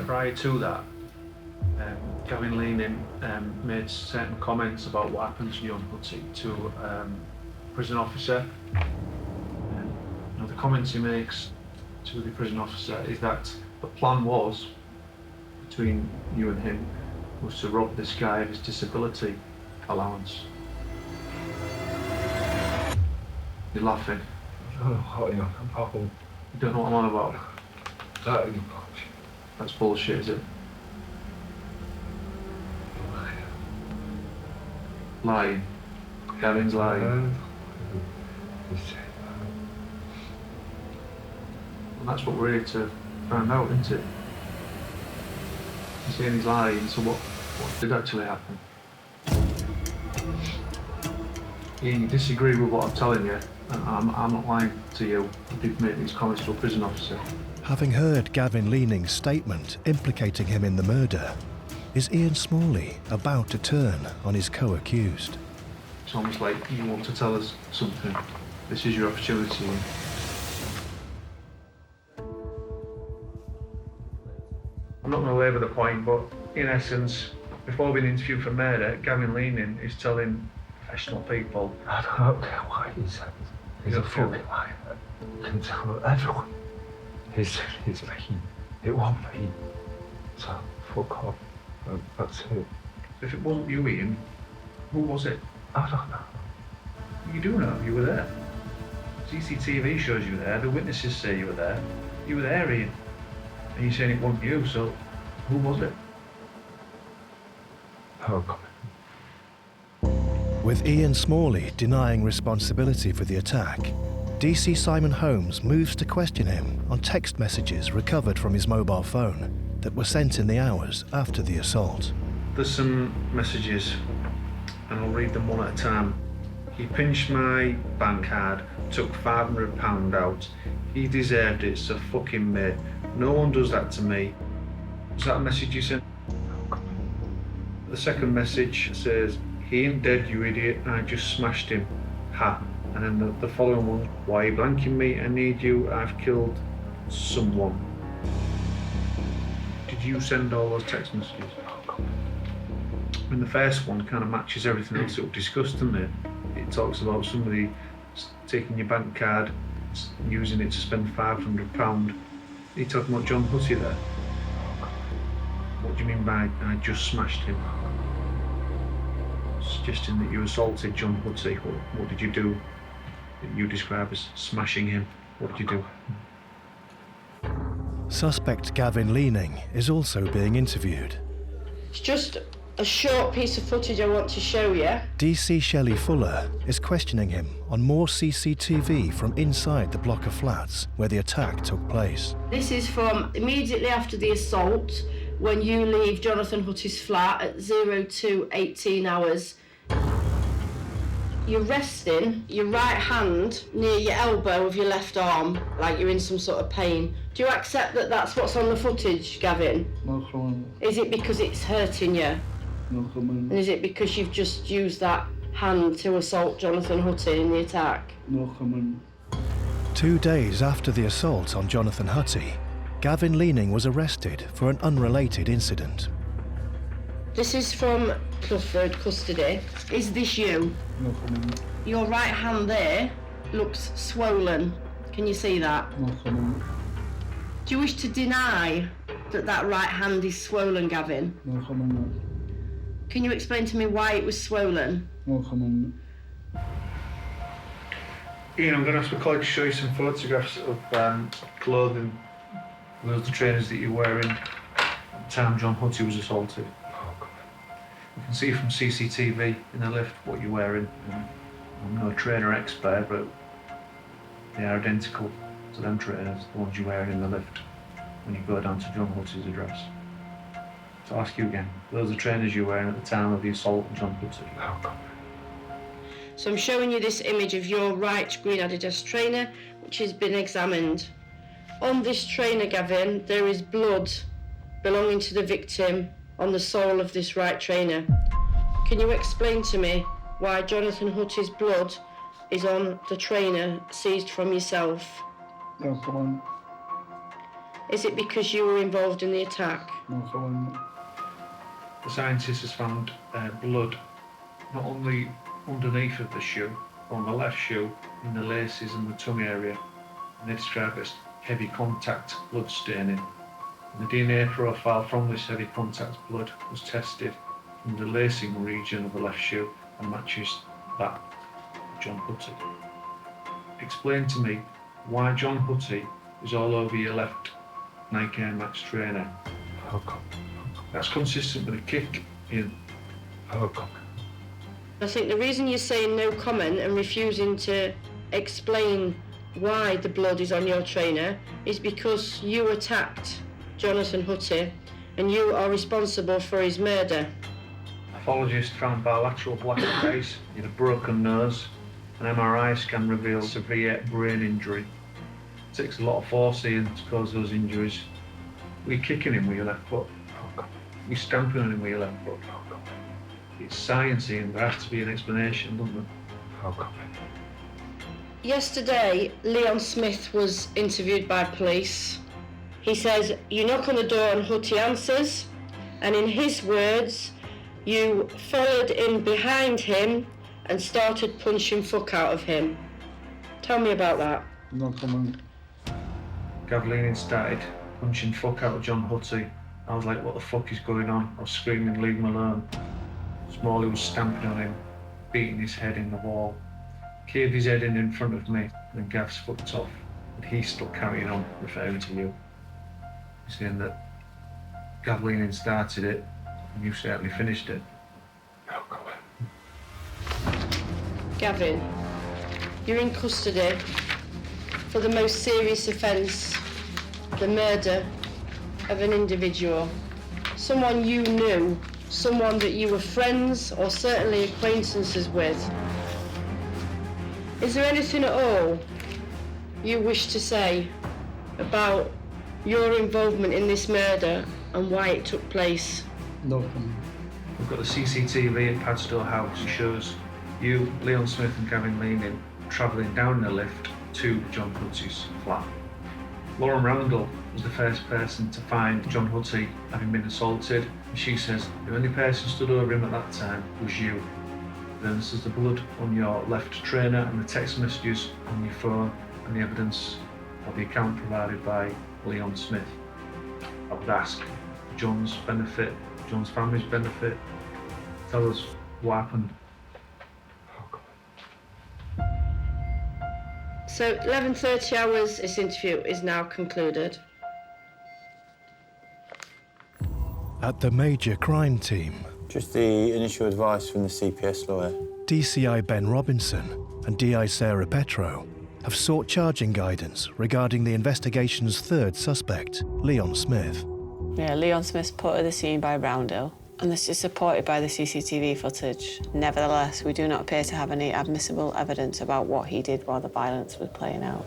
Prior to that, Gavin Leaning made certain comments about what happened to young Hussey to a prison officer. The comments he makes to the prison officer is that the plan was, between you and him, was to rob this guy of his disability allowance. You're laughing. I don't know what you're on about. You don't know what I'm on about? That ain't about. That's bullshit, is it? Lying. Gavin's lying. And that's what we're here to find out, isn't it? You're saying he's lying, so what did actually happen? Ian, you disagree with what I'm telling you, and I'm not lying to you. I did make these comments to a prison officer. Having heard Gavin Leaning's statement implicating him in the murder, is Ian Smalley about to turn on his co-accused? It's almost like you want to tell us something. This is your opportunity. I'm not going to labour the point, but in essence, before being interviewed for murder, Gavin Leaning is telling professional people. I don't care what he says. He's a fucking liar. You can tell everyone. He's me. It wasn't me. So, fuck off. That's it. If it wasn't you, Ian, who was it? I don't know. You do know, you were there. CCTV shows you were there, the witnesses say you were there. You were there, Ian. And you're saying it wasn't you, so who was it? Oh, God. With Ian Smalley denying responsibility for the attack, DC Simon Holmes moves to question him on text messages recovered from his mobile phone that were sent in the hours after the assault. There's some messages, and I'll read them one at a time. He pinched my bank card, took £500 out. He deserved it, so fuck him, mate. No one does that to me. Was that a message you sent? The second message says, he ain't dead, you idiot. I just smashed him. Ha. And then the following one, why are you blanking me? I need you. I've killed someone. Did you send all those text messages? And the first one kind of matches everything else that we've discussed, doesn't it? It talks about somebody taking your bank card, using it to spend £500. Are you talking about John Hussey there? What do you mean by I just smashed him? Suggesting that you assaulted John Hussey. What did you do that you describe as smashing him? What did you do? Suspect Gavin Leaning is also being interviewed. It's just a short piece of footage I want to show you. DC Shelley Fuller is questioning him on more CCTV from inside the block of flats where the attack took place. This is from immediately after the assault, when you leave Jonathan Hussey's flat at 02:18 hours. You're resting your right hand near your elbow of your left arm, like you're in some sort of pain. Do you accept that that's what's on the footage, Gavin? No comment. Is it because it's hurting you? No comment. And is it because you've just used that hand to assault Jonathan Hussey in the attack? No comment. 2 days after the assault on Jonathan Hussey, Gavin Leaning was arrested for an unrelated incident. This is from Clifford custody. Is this you? No comment. Your right hand there looks swollen. Can you see that? No comment. Do you wish to deny that that right hand is swollen, Gavin? No comment. Can you explain to me why it was swollen? No comment. Ian, I'm going to ask my colleague to show you some photographs of clothing. Those are the trainers that you're wearing at the time John Hussey was assaulted. You can see from CCTV in the lift what you're wearing. I'm no trainer expert, but they are identical to them trainers, the ones you're wearing in the lift when you go down to John Hussey's address. So I'll ask you again, those are trainers you're wearing at the time of the assault on John Hussey. So I'm showing you this image of your right green Adidas trainer, which has been examined. On this trainer, Gavin, there is blood belonging to the victim on the sole of this right trainer. Can you explain to me why Jonathan Hussey's blood is on the trainer seized from yourself? No comment. Is it because you were involved in the attack? No comment. The scientist has found blood not only underneath of the shoe, on the left shoe, in the laces and the tongue area, and they describe it as heavy contact blood staining. The DNA profile from this heavy contact blood was tested in the lacing region of the left shoe and matches that of John Hussey. Explain to me why John Hussey is all over your left Nike Air Max trainer. How come? That's consistent with a kick, Ian. How come? I think the reason you're saying no comment and refusing to explain why the blood is on your trainer is because you attacked Jonathan Hussey and you are responsible for his murder. Pathologists found bilateral black eyes, you had a broken nose, an MRI scan revealed severe brain injury. It takes a lot of force, Ian, to cause those injuries. Were you kicking him with your left foot? Were you stamping on him with your left foot? It's science, Ian. There has to be an explanation, doesn't there? How come? Yesterday, Leon Smith was interviewed by police. He says, you knock on the door and Hussey answers, and in his words, you followed in behind him and started punching fuck out of him. Tell me about that. No comment. Gav Leaning started punching fuck out of John Hussey. I was like, what the fuck is going on? I was screaming, leave him alone. Smalley was stamping on him, beating his head in the wall. Caved his head in front of me, and Gav's fucked off. And he's still carrying on, referring to you. Saying that Gav Leaning started it, and you certainly finished it. Gavin, you're in custody for the most serious offence, the murder of an individual. Someone you knew, someone that you were friends or certainly acquaintances with. Is there anything at all you wish to say about your involvement in this murder and why it took place? No comment. We've got the CCTV at Padstow House. It shows you, Leon Smith and Gavin Leaning travelling down the lift to John Hussey's flat. Lauren Randall was the first person to find John Hussey having been assaulted. And she says the only person stood over him at that time was you. Then this is the blood on your left trainer and the text messages on your phone and the evidence of the account provided by Leon Smith. I would ask for John's benefit, John's family's benefit. Tell us what happened. So 11:30 hours, this interview is now concluded. At the major crime team, just the initial advice from the CPS lawyer. DCI Ben Robinson and DI Sarah Petro have sought charging guidance regarding the investigation's third suspect, Leon Smith. Yeah, Leon Smith's put at the scene by Roundhill, and this is supported by the CCTV footage. Nevertheless, we do not appear to have any admissible evidence about what he did while the violence was playing out.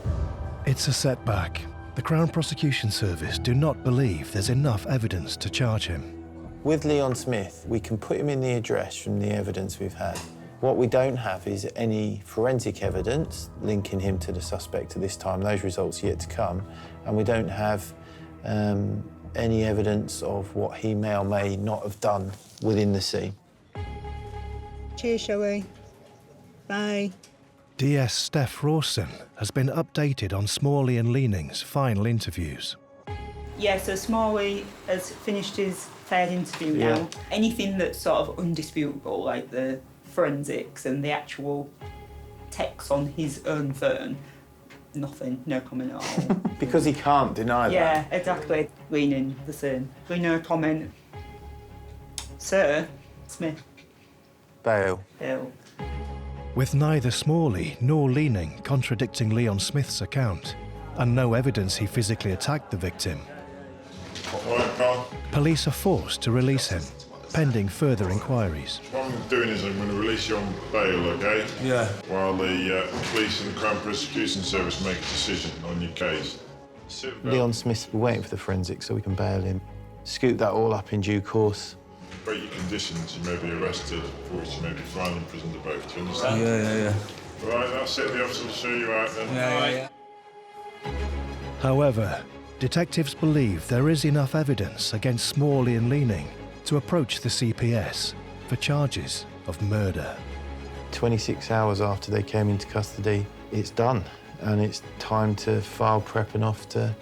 It's a setback. The Crown Prosecution Service do not believe there's enough evidence to charge him. With Leon Smith, we can put him in the address from the evidence we've had. What we don't have is any forensic evidence linking him to the suspect at this time. Those results are yet to come. And we don't have any evidence of what he may or may not have done within the scene. Cheers, shall we? Bye. DS Steph Rawson has been updated on Smalley and Leaning's final interviews. Yeah, so Smalley has finished his third interview now. Anything that's sort of undisputable, like the forensics and the actual text on his own phone, nothing, no comment at all. Because he can't deny that. Yeah, exactly. Leaning the same. No comment. Sir Smith. Bail. Bail. With neither Smalley nor Leaning contradicting Leon Smith's account, and no evidence he physically attacked the victim, police are forced to release him, pending further inquiries. What I'm doing is I'm going to release you on bail, okay? Yeah. While the police and the Crown Prosecution Service make a decision on your case. Leon Smith's waiting for the forensics so we can bail him. Scoop that all up in due course. Break your conditions, you may be arrested, for which you may be fined and imprisoned to both. Do you understand? Yeah. All right, that's it. The officer will show you out then. Yeah. However, detectives believe there is enough evidence against Smalley and Leaning to approach the CPS for charges of murder. 26 hours after they came into custody, it's done. and it's time to file prep and off to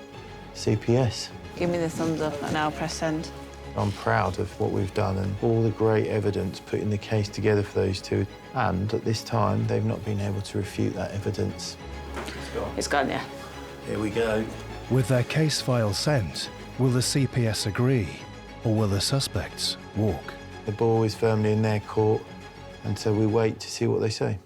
CPS. Give me the thumbs up and I'll press send. I'm proud of what we've done and all the great evidence putting the case together for those two. And at this time, they've not been able to refute that evidence. It's gone, yeah. Here we go. With their case file sent, will the CPS agree or will the suspects walk? The ball is firmly in their court, and so we wait to see what they say.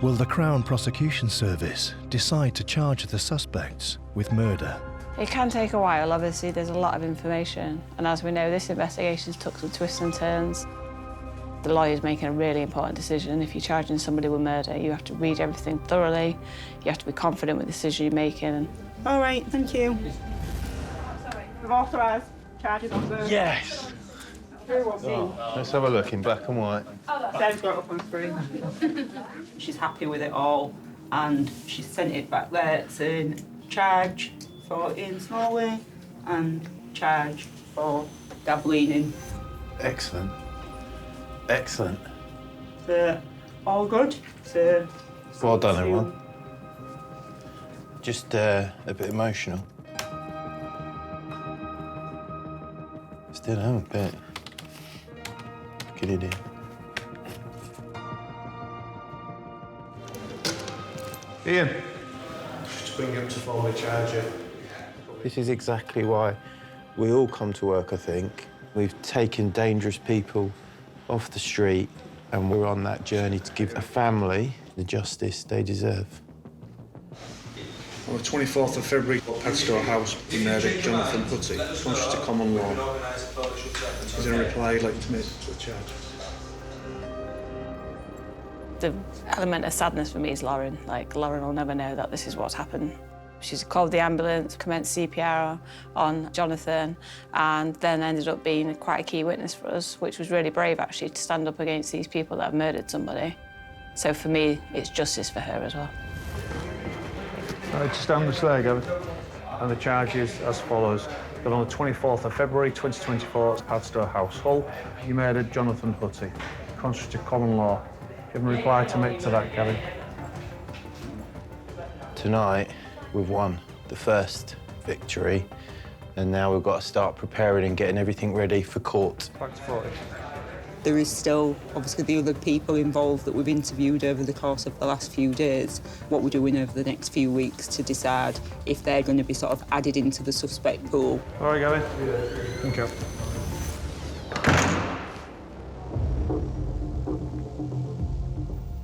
Will the Crown Prosecution Service decide to charge the suspects with murder? It can take a while, obviously there's a lot of information, and as we know, this investigation's took some twists and turns. The lawyer's making a really important decision. If you're charging somebody with murder, you have to read everything thoroughly, you have to be confident with the decision you're making. All right, thank you. We've authorised charges on murder. Yes! Let's have a look in black and white. Sarah's got it up on screen. She's happy with it all, and she's sent it back there saying charge for Ian Smalley and charge for Gav Leaning. Excellent. Excellent. So, all good. So, Well done, everyone. Just a bit emotional. Still home a bit. Good idea. Ian. Just bring him to formally charge you. This is exactly why we all come to work, I think. We've taken dangerous people off the street and we're on that journey to give a family the justice they deserve. On the 24th of February, Padstow House, we murdered Jonathan Hussey, conscious to common law. Is there a reply you'd like to make to the charge? The element of sadness for me is Lauren. Like, Lauren will never know that this is what's happened. She's called the ambulance, commenced CPR on Jonathan, and then ended up being quite a key witness for us, which was really brave, actually, to stand up against these people that have murdered somebody. So for me, it's justice for her as well. Right, just stand the leg, Gavin. And the charge is as follows. That on the 24th of February 2024 at Padstow House, Hull, you murdered Jonathan Hussey, contrary to common law. Give a reply to make to that, Gavin. Tonight, we've won the first victory, and now we've got to start preparing and getting everything ready for court. Back to 40. There is still, obviously, the other people involved that we've interviewed over the course of the last few days. What we're doing over the next few weeks to decide if they're going to be sort of added into the suspect pool. All right, Gavin. Thank you.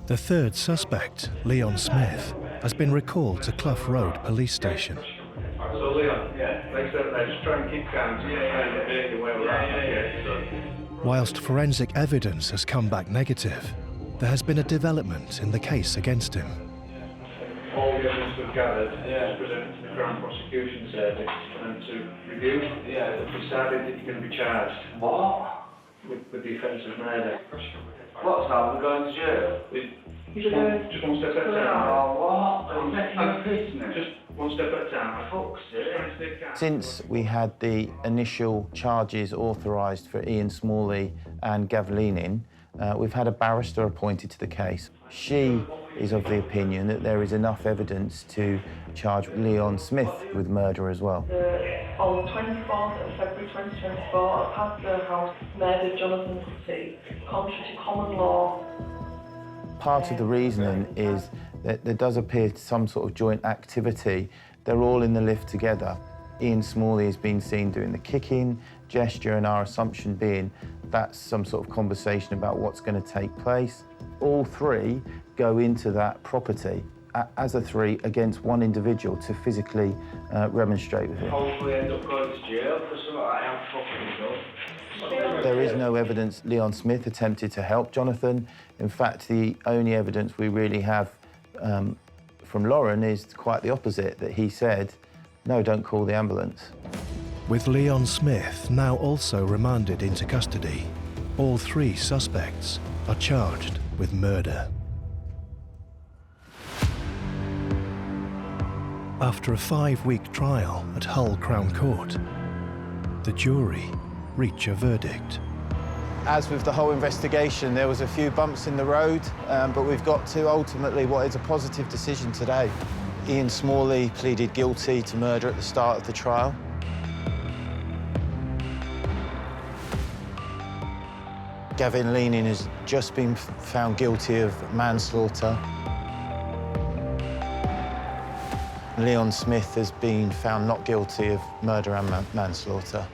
The third suspect, Leon Smith, has been recalled to Clough Road Police Station. So, Leon, next up there, just try and keep calm. Whilst forensic evidence has come back negative, there has been a development in the case against him. All the evidence we've gathered is presented to the Crown Prosecution Service for them to review. They've decided that you're going to be charged. What? With the offence of murder. What's that? We're going to jail? Just one step at a time. Oh, what? I'm making a business. Just one step at a time. Fuck's sake. Since we had the initial charges authorised for Ian Smalley and Gav Leaning, we've had a barrister appointed to the case. She is of the opinion that there is enough evidence to charge Leon Smith with murder as well. On the 24th of February 2024, at Padstow House, murdered Jonathan Hussey, contrary to common law. Part of the reasoning is that there does appear some sort of joint activity. They're all in the lift together. Ian Smalley has been seen doing the kicking gesture, and our assumption being that's some sort of conversation about what's going to take place. All three go into that property as a three against one individual to physically remonstrate with him. Hopefully end up going to jail for something I am fucking done. There is no evidence Leon Smith attempted to help Jonathan. In fact, the only evidence we really have from Lauren is quite the opposite, that he said, no, don't call the ambulance. With Leon Smith now also remanded into custody, all three suspects are charged with murder. After a 5-week trial at Hull Crown Court, the jury reach a verdict. As with the whole investigation, there was a few bumps in the road, but we've got to ultimately what is a positive decision today. Ian Smalley pleaded guilty to murder at the start of the trial. Gavin Leaning has just been found guilty of manslaughter. Leon Smith has been found not guilty of murder and manslaughter.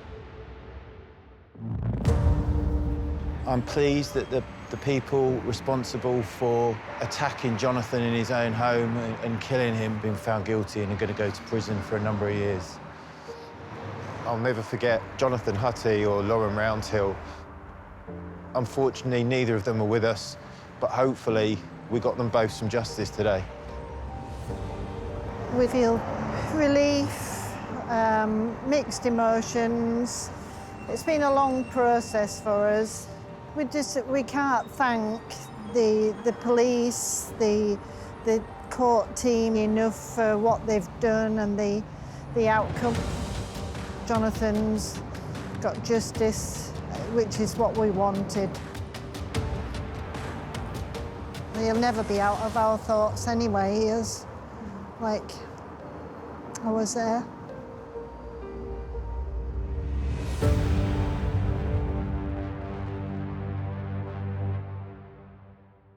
I'm pleased that the people responsible for attacking Jonathan in his own home and killing him have been found guilty and are going to go to prison for a number of years. I'll never forget Jonathan Hussey or Lauren Roundhill. Unfortunately, neither of them are with us, but hopefully we got them both some justice today. We feel relief, mixed emotions. It's been a long process for us. We can't thank the police, the court team enough for what they've done and the outcome. Jonathan's got justice, which is what we wanted. He'll never be out of our thoughts anyway. He is, like, I was there.